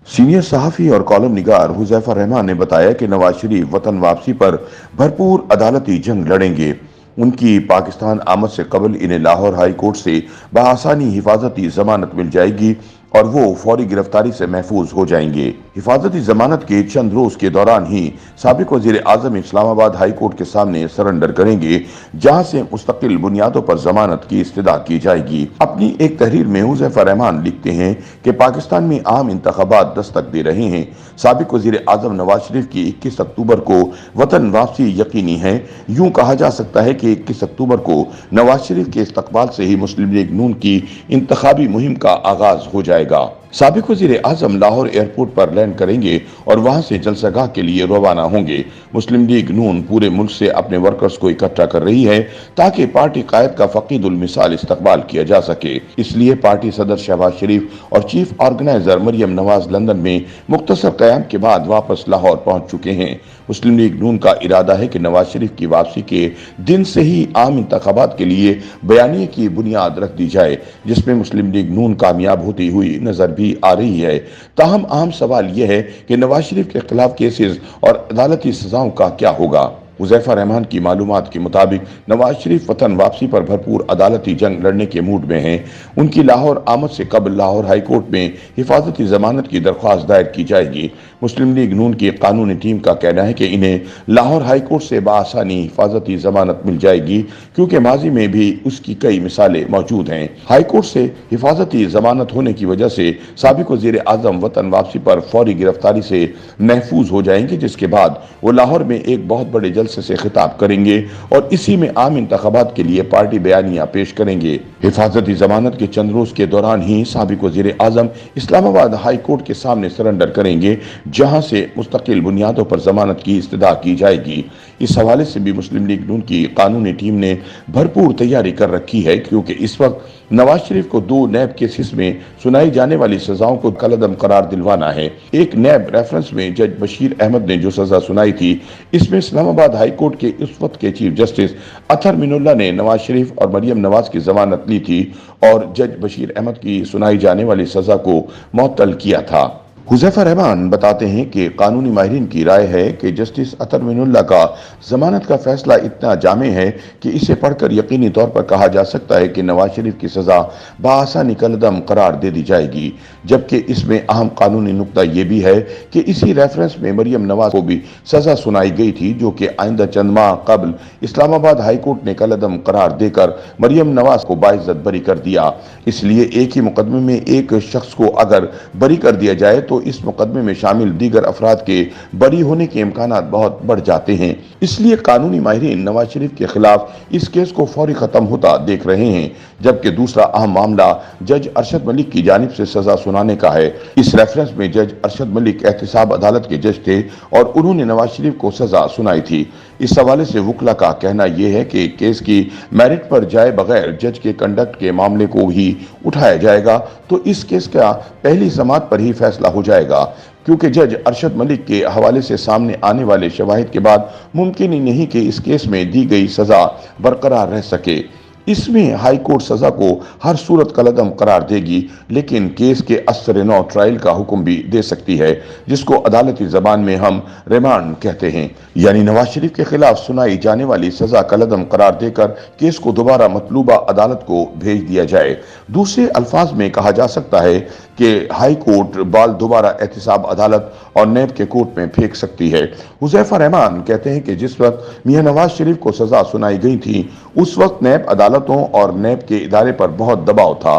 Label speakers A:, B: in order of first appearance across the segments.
A: Senior सहाफ़ी और column निगार हुज़ैफ़ा रहमान ने बताया कि नवाज शरीफ वतन वापसी पर भरपूर अदालती जंग लड़ेंगे। उनकी पाकिस्तान आमद से कबल इन्हें लाहौर हाई कोर्ट से बआसानी हिफाजती जमानत मिल जाएगी और वो फौरी गिरफ्तारी से महफूज हो जाएंगे। हिफाजती जमानत के चंद रोज के दौरान ही साबिक वज़ीर आज़म इस्लामाबाद हाई कोर्ट के सामने सरेंडर करेंगे, जहां से मुस्तकिल बुनियादों पर जमानत की इस्तदा की जाएगी। अपनी एक तहरीर में हुज़ैफ़ा रहमान लिखते हैं कि पाकिस्तान में आम इंतखाबात दस्तक दे रहे हैं। साबिक वज़ीर आज़म नवाज शरीफ की 21 अक्टूबर को वतन वापसी यकीनी है। यूं कहा जा सकता है कि 21 अक्टूबर को नवाज शरीफ के इस्तकबाल से ही मुस्लिम लीग नून की इंतखाबी मुहिम का आगाज हो जाएगा। साबिक वज़ीर आज़म लाहौर एयरपोर्ट पर लैंड करेंगे और वहां से जलसागाह के लिए रवाना होंगे। मुस्लिम लीग नून पूरे मुल्क से अपने वर्कर्स को इकट्ठा कर रही है ताकि पार्टी कायद का फकीदुल मिसाल इस्तकबाल किया जा सके। इसलिए पार्टी सदर शहबाज शरीफ और chief organiser Maryam Nawaz London में मुख्तसर क़याम के बाद वापस लाहौर पहुंच चुके हैं। मुस्लिम लीग नून का इरादा है कि नवाज शरीफ की वापसी के दिन से ही आम इंतखाबात के लिए बयानिए की बुनियाद रख दी जाए, जिसमें मुस्लिम लीग नून कामयाब होती हुई नजर भी आ रही है। ताहम अहम सवाल यह है कि नवाज शरीफ के खिलाफ केसेस और अदालती सजाओं का क्या होगा। हुज़ैफ़ा रहमान की मालूमात के मुताबिक नवाज शरीफ वतन वापसी पर भरपूर अदालती जंग लड़ने के मूड में हैं। उनकी लाहौर आमद से कबल लाहौर हाई कोर्ट में हिफाजती जमानत की दरख्वास्त दायर की जाएगी। मुस्लिम लीग नून की कानूनी टीम का कहना है कि इन्हें लाहौर हाई कोर्ट से बआसानी हिफाजती जमानत मिल जाएगी, क्योंकि माजी में भी उसकी कई मिसालें मौजूद हैं। हाई कोर्ट से हिफाजती जमानत होने की वजह से साबिक वज़ीर आज़म वतन वापसी पर फौरी गिरफ्तारी से महफूज हो जाएंगे, जिसके बाद वो लाहौर में एक बहुत बड़े जलसे से खिताब करेंगे और इसी में आम इंतखाबात के लिए पार्टी बयानिया पेश करेंगे। हिफाजती जमानत के चंद रोज के दौरान ही साबिक वज़ीर आज़म इस्लामाबाद हाई कोर्ट के सामने सरेंडर करेंगे, जहां से मुस्तकिल बुनियादों पर जमानत की इस्तदा की जाएगी। इस हवाले से भी मुस्लिम लीग नून की कानूनी टीम ने भरपूर तैयारी कर रखी है, क्योंकि इस वक्त नवाज शरीफ को 2 नैब केसेस में सुनाई जाने वाली सजाओं को कलअदम करार दिलवाना है। एक नैब रेफरेंस में जज बशीर अहमद ने जो सजा सुनाई थी, इसमें इस्लामाबाद हाई कोर्ट के उस वक्त के चीफ जस्टिस अतहर मिनुल्लाह ने नवाज शरीफ और मरियम नवाज की जमानत ली थी और जज बशीर अहमद की सुनाई जाने वाली सजा को मुअत्तल किया था। हुज़ैफ़ा रहमान बताते हैं कि कानूनी माहिरीन की राय है कि जस्टिस अतहर मिनुल्लाह का जमानत का फैसला इतना जामे है कि इसे पढ़कर यकीनी तौर पर कहा जा सकता है कि नवाज शरीफ की सजा बआसानी कलअदम करार दे दी जाएगी। जबकि इसमें अहम कानूनी नुक्ता यह भी है कि इसी रेफरेंस में मरियम नवाज को भी सजा सुनाई गई थी, जो कि आइंदा चंद माह कबल इस्लामाबाद हाई कोर्ट ने कलअदम करार देकर मरियम नवाज को बाइज्जत बरी कर दिया। इसलिए एक ही मुकदमे में एक शख्स को अगर बरी कर दिया जाए तो इस मुकदमे में शामिल दीगर अफराद के बरी होने के इम्कानात बहुत बढ़ जाते हैं। इसलिए कानूनी माहिरीन नवाज शरीफ के खिलाफ इस केस को फौरी खत्म होता देख रहे हैं। जबकि दूसरा अहम मामला जज अरशद मलिक की जानिब से सजा सुनाने का है। इस रेफरेंस में जज अरशद मलिक एहतिसाब अदालत के जज थे और उन्होंने नवाज शरीफ को सजा सुनाई थी। इस हवाले से वकला का कहना यह है कि केस की मेरिट पर जाए बगैर जज के कंडक्ट के मामले को ही उठाया जाएगा, तो इस केस का पहली समाअत पर ही फैसला हो जाएगा, क्योंकि जज अरशद मलिक के हवाले से सामने आने वाले शवाहिद के बाद मुमकिन ही नहीं कि इस केस में दी गई सजा बरकरार रह सके। इसमें हाई कोर्ट सजा को हर सूरत कलअदम करार देगी, लेकिन केस के असर नौ ट्रायल का हुक्म भी दे सकती है, जिसको अदालती जबान में हम रिमांड कहते हैं। यानी नवाज शरीफ के खिलाफ सुनाई जाने वाली सजा कलअदम करार देकर केस को दोबारा मतलूबा अदालत को भेज दिया जाए। दूसरे अल्फाज में कहा जा सकता है कि हाई कोर्ट बाल दोबारा एहतिसाब अदालत और नैब के कोर्ट में फेंक सकती है। हुज़ैफ़ा रहमान कहते हैं कि जिस वक्त मियां नवाज शरीफ को सजा सुनाई गई थी, उस वक्त नैब अदालतों और नैब के इदारे पर बहुत दबाव था।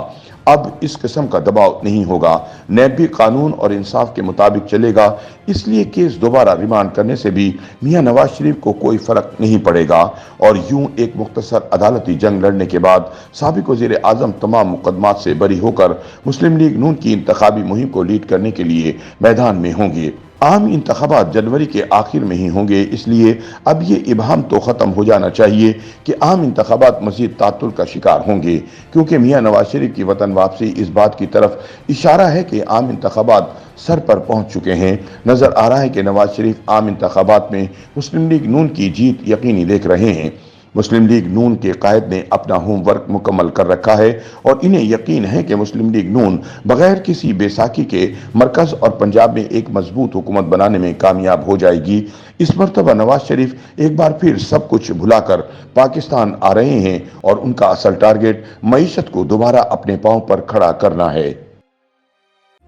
A: अब इस किस्म का दबाव नहीं होगा। नैब भी कानून और इंसाफ के मुताबिक चलेगा। इसलिए केस दोबारा रिमांड करने से भी मियां नवाज शरीफ को कोई फर्क नहीं पड़ेगा और यूं एक मुख्तसर अदालती जंग लड़ने के बाद साबिक वज़ीर आज़म तमाम मुकदमात से बरी होकर मुस्लिम लीग नून की इंतखाबी मुहिम को लीड करने के लिए मैदान में होंगे। आम इंतखाबात जनवरी के आखिर में ही होंगे, इसलिए अब ये इबहम तो ख़त्म हो जाना चाहिए कि आम इंतखाबात मज़ीद तातुल का शिकार होंगे, क्योंकि मियां नवाज शरीफ की वतन वापसी इस बात की तरफ इशारा है कि आम इंतखाबात सर पर पहुंच चुके हैं। नज़र आ रहा है कि नवाज शरीफ आम इंतखाबात में मुस्लिम लीग नून की जीत यकीनी देख रहे हैं। मुस्लिम लीग नून के कायद ने अपना होमवर्क मुकम्मल कर रखा है और इन्हें यकीन है कि मुस्लिम लीग नून बगैर किसी बेसाखी के मरकज और पंजाब में एक मजबूत हुकूमत बनाने में कामयाब हो जाएगी। इस मर्तबा नवाज शरीफ एक बार फिर सब कुछ भुलाकर पाकिस्तान आ रहे हैं और उनका असल टारगेट मईशत को दोबारा अपने पांव पर खड़ा करना है।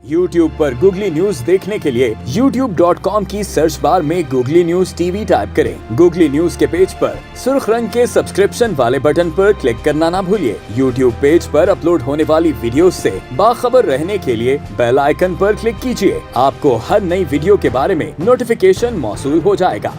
B: YouTube पर गूगली न्यूज देखने के लिए youtube.com की सर्च बार में गूगली न्यूज टीवी टाइप करें। गूगली न्यूज के पेज पर सुर्ख रंग के सब्सक्रिप्शन वाले बटन पर क्लिक करना ना भूलिए। YouTube पेज पर अपलोड होने वाली वीडियोस से बाखबर रहने के लिए बेल आइकन पर क्लिक कीजिए। आपको हर नई वीडियो के बारे में नोटिफिकेशन मौसूल हो जाएगा।